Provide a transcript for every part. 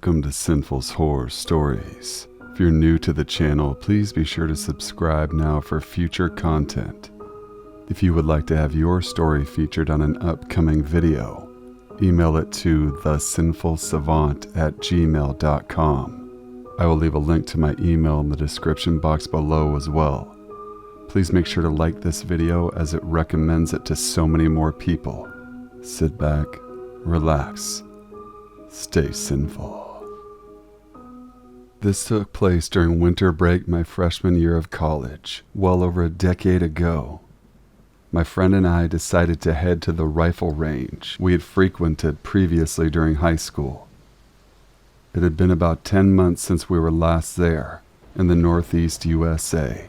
Welcome to Sinful's Horror Stories. If you're new to the channel, please be sure to subscribe now for future content. If you would like to have your story featured on an upcoming video, email it to thesinfulsavant@gmail.com. I will leave a link to my email in the description box below as well. Please make sure to like this video as it recommends it to so many more people. Sit back, relax, stay sinful. This took place during winter break my freshman year of college, well over a decade ago. My friend and I decided to head to the rifle range we had frequented previously during high school. It had been about 10 months since we were last there, in the Northeast USA.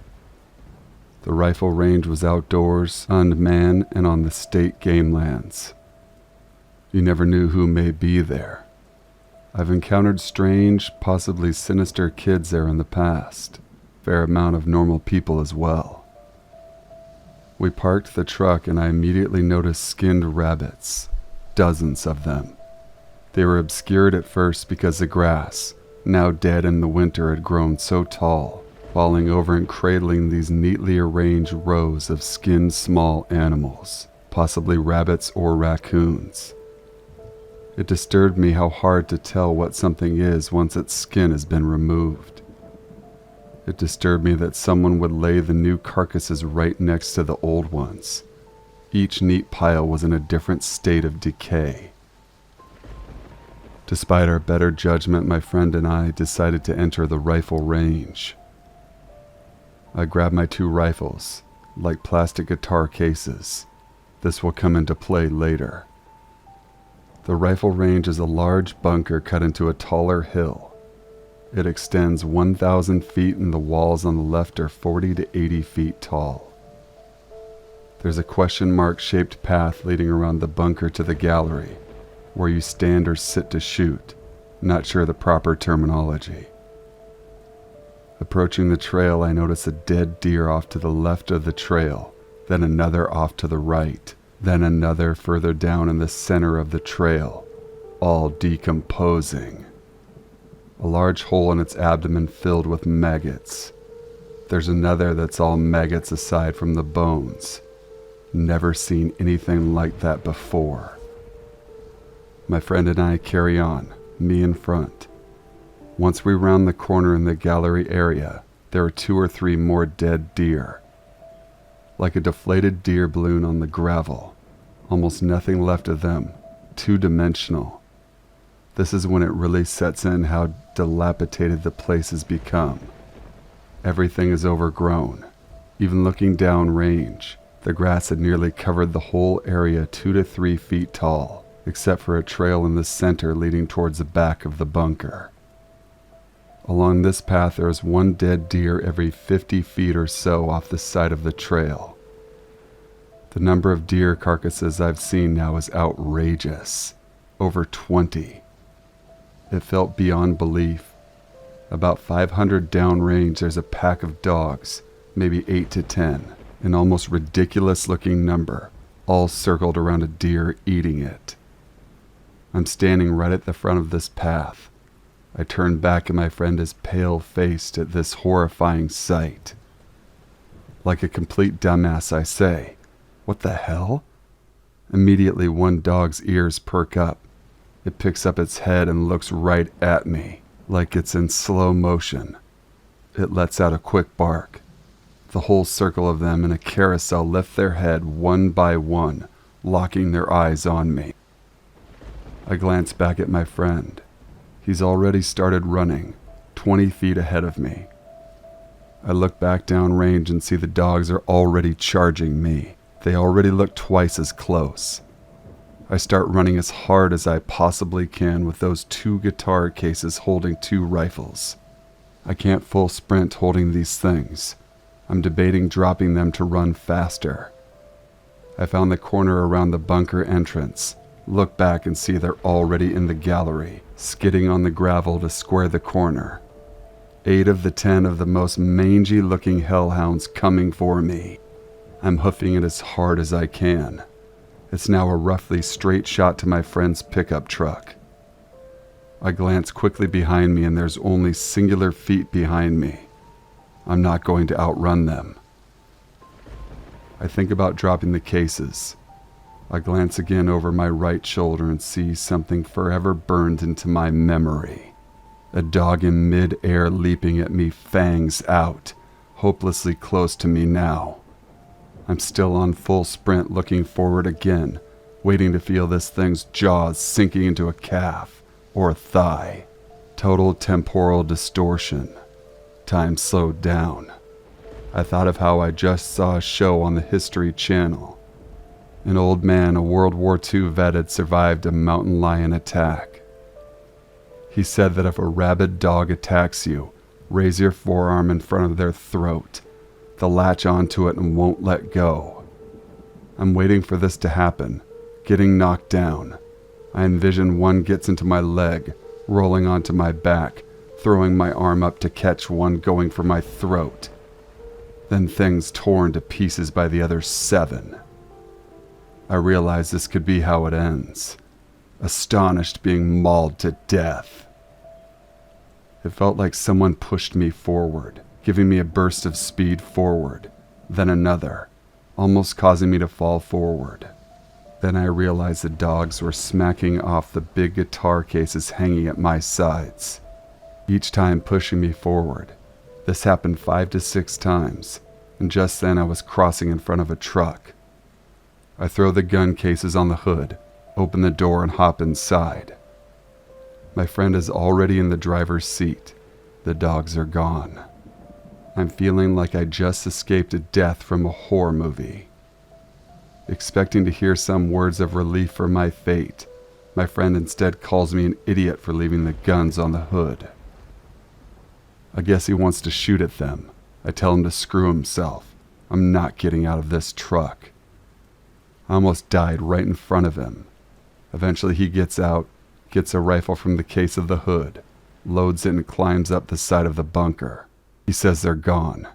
The rifle range was outdoors, unmanned, and on the state game lands. You never knew who may be there. I've encountered strange, possibly sinister kids there in the past, fair amount of normal people as well. We parked the truck and I immediately noticed skinned rabbits, dozens of them. They were obscured at first because the grass, now dead in the winter, had grown so tall, falling over and cradling these neatly arranged rows of skinned small animals, possibly rabbits or raccoons. It disturbed me how hard to tell what something is once its skin has been removed. It disturbed me that someone would lay the new carcasses right next to the old ones. Each neat pile was in a different state of decay. Despite our better judgment, my friend and I decided to enter the rifle range. I grabbed my 2 rifles, like plastic guitar cases. This will come into play later. The rifle range is a large bunker cut into a taller hill. It extends 1,000 feet and the walls on the left are 40 to 80 feet tall. There's a question mark shaped path leading around the bunker to the gallery, where you stand or sit to shoot. Not sure the proper terminology. Approaching the trail, I notice a dead deer off to the left of the trail, then another off to the right, then another further down in the center of the trail, all decomposing. A large hole in its abdomen filled with maggots. There's another that's all maggots aside from the bones. Never seen anything like that before. My friend and I carry on, me in front. Once we round the corner in the gallery area, there are 2 or 3 more dead deer. Like a deflated deer balloon on the gravel, almost nothing left of them, 2-dimensional. This is when it really sets in how dilapidated the place has become. Everything is overgrown. Even looking down range, the grass had nearly covered the whole area 2 to 3 feet tall, except for a trail in the center leading towards the back of the bunker. Along this path there is 1 dead deer every 50 feet or so off the side of the trail. The number of deer carcasses I've seen now is outrageous. Over 20. It felt beyond belief. About 500 downrange there's a pack of dogs, maybe 8 to 10, an almost ridiculous looking number, all circled around a deer eating it. I'm standing right at the front of this path. I turn back and my friend is pale-faced at this horrifying sight. Like a complete dumbass, I say, "What the hell?" Immediately, one dog's ears perk up. It picks up its head and looks right at me, like it's in slow motion. It lets out a quick bark. The whole circle of them in a carousel lift their head one by one, locking their eyes on me. I glance back at my friend. He's already started running, 20 feet ahead of me. I look back downrange and see the dogs are already charging me. They already look twice as close. I start running as hard as I possibly can with those 2 guitar cases holding 2 rifles. I can't full sprint holding these things. I'm debating dropping them to run faster. I found the corner around the bunker entrance. Look back and see they're already in the gallery, skidding on the gravel to square the corner. 8 of the 10 of the most mangy-looking hellhounds coming for me. I'm hoofing it as hard as I can. It's now a roughly straight shot to my friend's pickup truck. I glance quickly behind me and there's only singular feet behind me. I'm not going to outrun them. I think about dropping the cases. I glance again over my right shoulder and see something forever burned into my memory. A dog in mid-air leaping at me, fangs out, hopelessly close to me now. I'm still on full sprint, looking forward again, waiting to feel this thing's jaws sinking into a calf or a thigh. Total temporal distortion. Time slowed down. I thought of how I just saw a show on the History Channel. An old man, a World War II vet, had survived a mountain lion attack. He said that if a rabid dog attacks you, raise your forearm in front of their throat. They'll latch onto it and won't let go. I'm waiting for this to happen, getting knocked down. I envision one gets into my leg, rolling onto my back, throwing my arm up to catch one going for my throat. Then things torn to pieces by the other 7. I realize this could be how it ends. Astonished, being mauled to death. It felt like someone pushed me forward, giving me a burst of speed forward, then another, almost causing me to fall forward. Then I realized the dogs were smacking off the big guitar cases hanging at my sides, each time pushing me forward. This happened 5 to 6 times, and just then I was crossing in front of a truck. I throw the gun cases on the hood, open the door, and hop inside. My friend is already in the driver's seat. The dogs are gone. I'm feeling like I just escaped a death from a horror movie. Expecting to hear some words of relief for my fate, my friend instead calls me an idiot for leaving the guns on the hood. I guess he wants to shoot at them. I tell him to screw himself. I'm not getting out of this truck. I almost died right in front of him. Eventually he gets out, gets a rifle from the case of the hood, loads it and climbs up the side of the bunker. He says they're gone.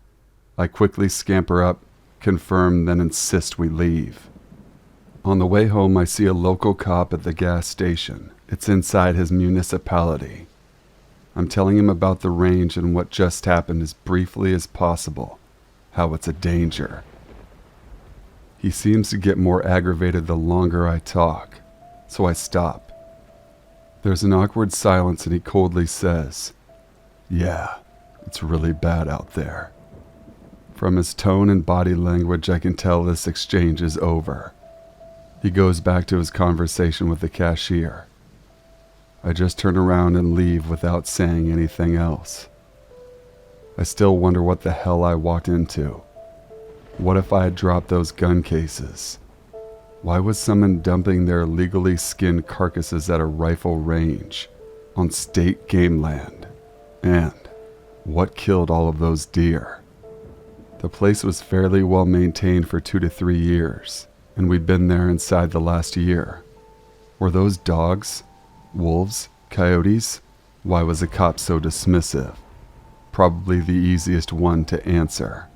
I quickly scamper up, confirm, then insist we leave. On the way home, I see a local cop at the gas station. It's inside his municipality. I'm telling him about the range and what just happened as briefly as possible, how it's a danger. He seems to get more aggravated the longer I talk, so I stop. There's an awkward silence and he coldly says, "Yeah, it's really bad out there." From his tone and body language, I can tell this exchange is over. He goes back to his conversation with the cashier. I just turn around and leave without saying anything else. I still wonder what the hell I walked into. What if I had dropped those gun cases? Why was someone dumping their illegally skinned carcasses at a rifle range on state game land? And what killed all of those deer? The place was fairly well maintained for 2 to 3 years, and we'd been there inside the last year. Were those dogs? Wolves? Coyotes? Why was the cop so dismissive? Probably the easiest one to answer.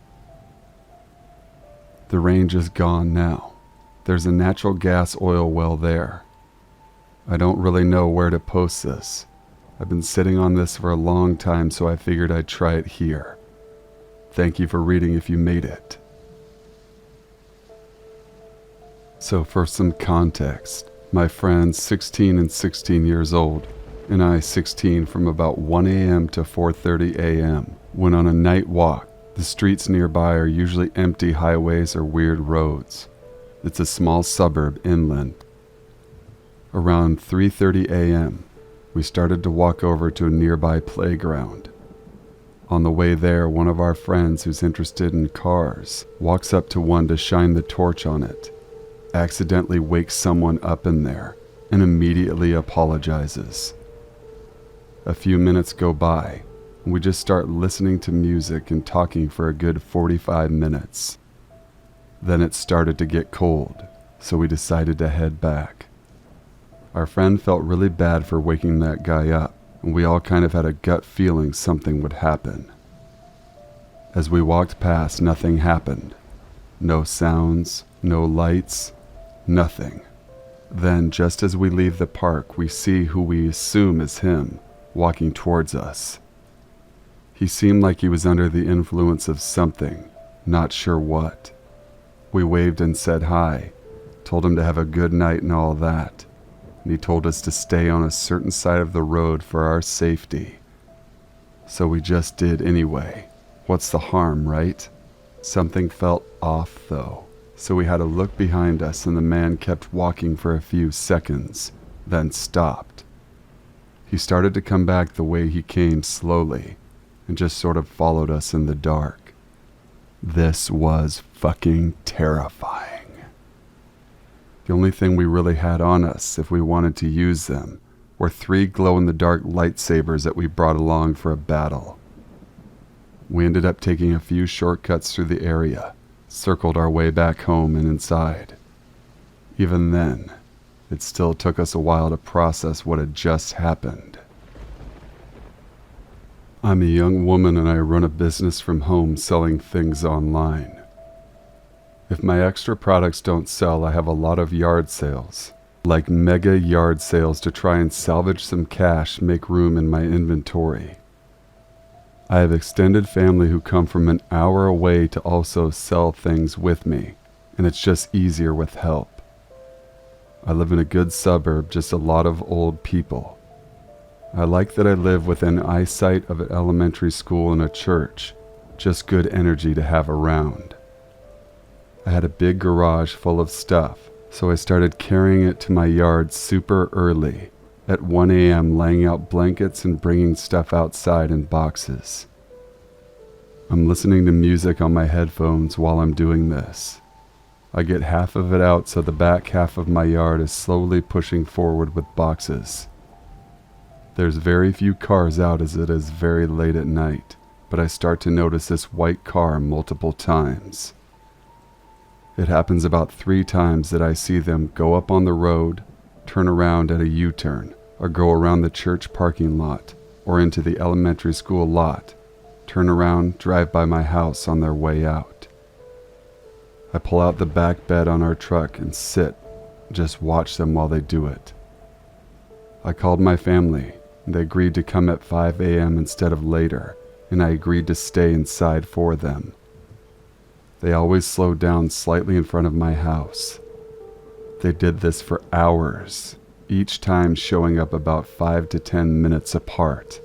The range is gone now. There's a natural gas oil well there. I don't really know where to post this. I've been sitting on this for a long time, so I figured I'd try it here. Thank you for reading if you made it. So for some context, my friends 16 and 16 years old, and I 16 from about 1 a.m. to 4:30 a.m. went on a night walk. The streets nearby are usually empty highways or weird roads. It's a small suburb inland. Around 3:30 a.m., we started to walk over to a nearby playground. On the way there, one of our friends who's interested in cars walks up to one to shine the torch on it, accidentally wakes someone up in there, and immediately apologizes. A few minutes go by, and we just start listening to music and talking for a good 45 minutes. Then it started to get cold, so we decided to head back. Our friend felt really bad for waking that guy up, and we all kind of had a gut feeling something would happen. As we walked past, nothing happened. No sounds, no lights, nothing. Then, just as we leave the park, we see who we assume is him, walking towards us. He seemed like he was under the influence of something, not sure what. We waved and said hi, told him to have a good night and all that, and he told us to stay on a certain side of the road for our safety. So we just did anyway. What's the harm, right? Something felt off though, so we had a look behind us and the man kept walking for a few seconds, then stopped. He started to come back the way he came slowly, and just sort of followed us in the dark. This was fucking terrifying. The only thing we really had on us, if we wanted to use them, were 3 glow-in-the-dark lightsabers that we brought along for a battle. We ended up taking a few shortcuts through the area, circled our way back home and inside. Even then, it still took us a while to process what had just happened. I'm a young woman and I run a business from home selling things online. If my extra products don't sell, I have a lot of yard sales, like mega yard sales to try and salvage some cash, make room in my inventory. I have extended family who come from an hour away to also sell things with me, and it's just easier with help. I live in a good suburb, just a lot of old people. I like that I live within eyesight of an elementary school and a church, just good energy to have around. I had a big garage full of stuff, so I started carrying it to my yard super early, at 1 a.m. laying out blankets and bringing stuff outside in boxes. I'm listening to music on my headphones while I'm doing this. I get half of it out so the back half of my yard is slowly pushing forward with boxes. There's very few cars out as it is very late at night, but I start to notice this white car multiple times. It happens about 3 times that I see them go up on the road, turn around at a U-turn, or go around the church parking lot, or into the elementary school lot, turn around, drive by my house on their way out. I pull out the back bed on our truck and sit, just watch them while they do it. I called my family, and they agreed to come at 5 a.m. instead of later, and I agreed to stay inside for them. They always slowed down slightly in front of my house. They did this for hours, each time showing up about 5 to 10 minutes apart.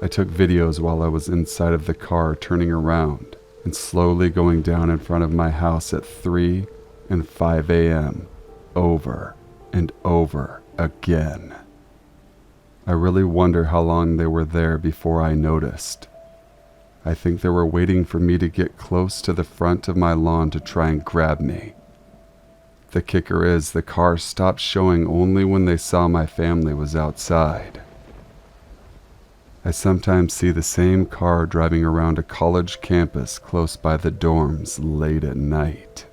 I took videos while I was inside of the car turning around and slowly going down in front of my house at 3 and 5 a.m. over and over again. I really wonder how long they were there before I noticed. I think they were waiting for me to get close to the front of my lawn to try and grab me. The kicker is the car stopped showing only when they saw my family was outside. I sometimes see the same car driving around a college campus close by the dorms late at night.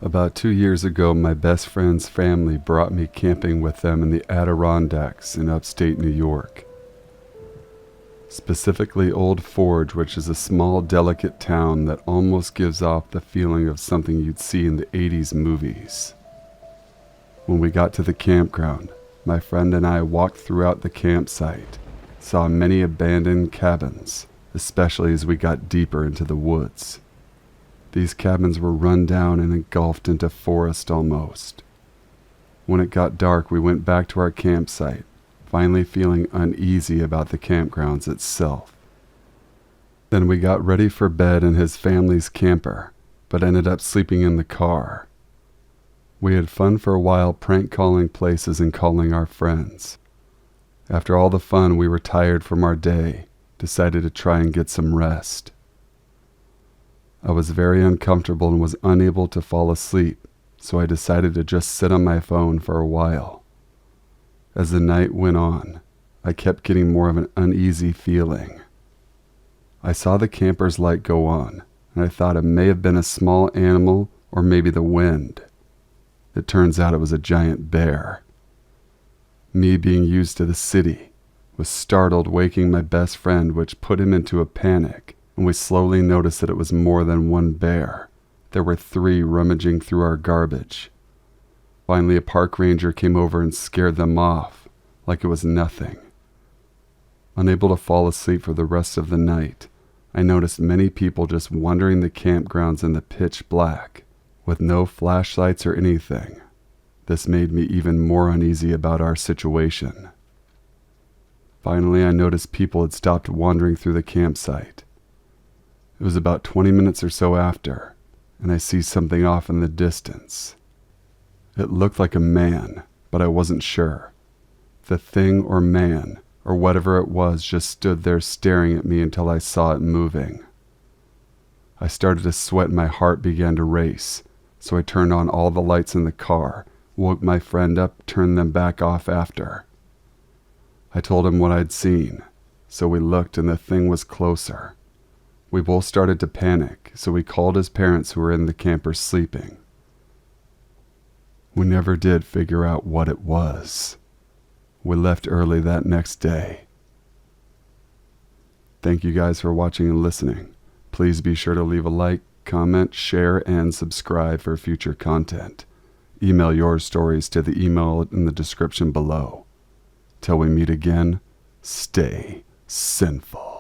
About 2 years ago, my best friend's family brought me camping with them in the Adirondacks in upstate New York. Specifically Old Forge, which is a small, delicate town that almost gives off the feeling of something you'd see in the 80s movies. When we got to the campground, my friend and I walked throughout the campsite, saw many abandoned cabins, especially as we got deeper into the woods. These cabins were run down and engulfed into forest almost. When it got dark, we went back to our campsite, finally feeling uneasy about the campgrounds itself. Then we got ready for bed in his family's camper, but ended up sleeping in the car. We had fun for a while prank calling places and calling our friends. After all the fun, we were tired from our day, decided to try and get some rest. I was very uncomfortable and was unable to fall asleep, so I decided to just sit on my phone for a while. As the night went on, I kept getting more of an uneasy feeling. I saw the camper's light go on, and I thought it may have been a small animal or maybe the wind. It turns out it was a giant bear. Me, being used to the city, was startled, waking my best friend, which put him into a panic, and we slowly noticed that it was more than one bear. there were 3 rummaging through our garbage. Finally, a park ranger came over and scared them off, like it was nothing. Unable to fall asleep for the rest of the night, I noticed many people just wandering the campgrounds in the pitch black, with no flashlights or anything. This made me even more uneasy about our situation. Finally, I noticed people had stopped wandering through the campsite. It was about 20 minutes or so after, and I see something off in the distance. It looked like a man, but I wasn't sure. The thing or man, or whatever it was, just stood there staring at me until I saw it moving. I started to sweat and my heart began to race, so I turned on all the lights in the car, woke my friend up, turned them back off after. I told him what I'd seen, so we looked and the thing was closer. We both started to panic, so we called his parents who were in the camper sleeping. We never did figure out what it was. We left early that next day. Thank you guys for watching and listening. Please be sure to leave a like, comment, share, and subscribe for future content. Email your stories to the email in the description below. Till we meet again, stay sinful.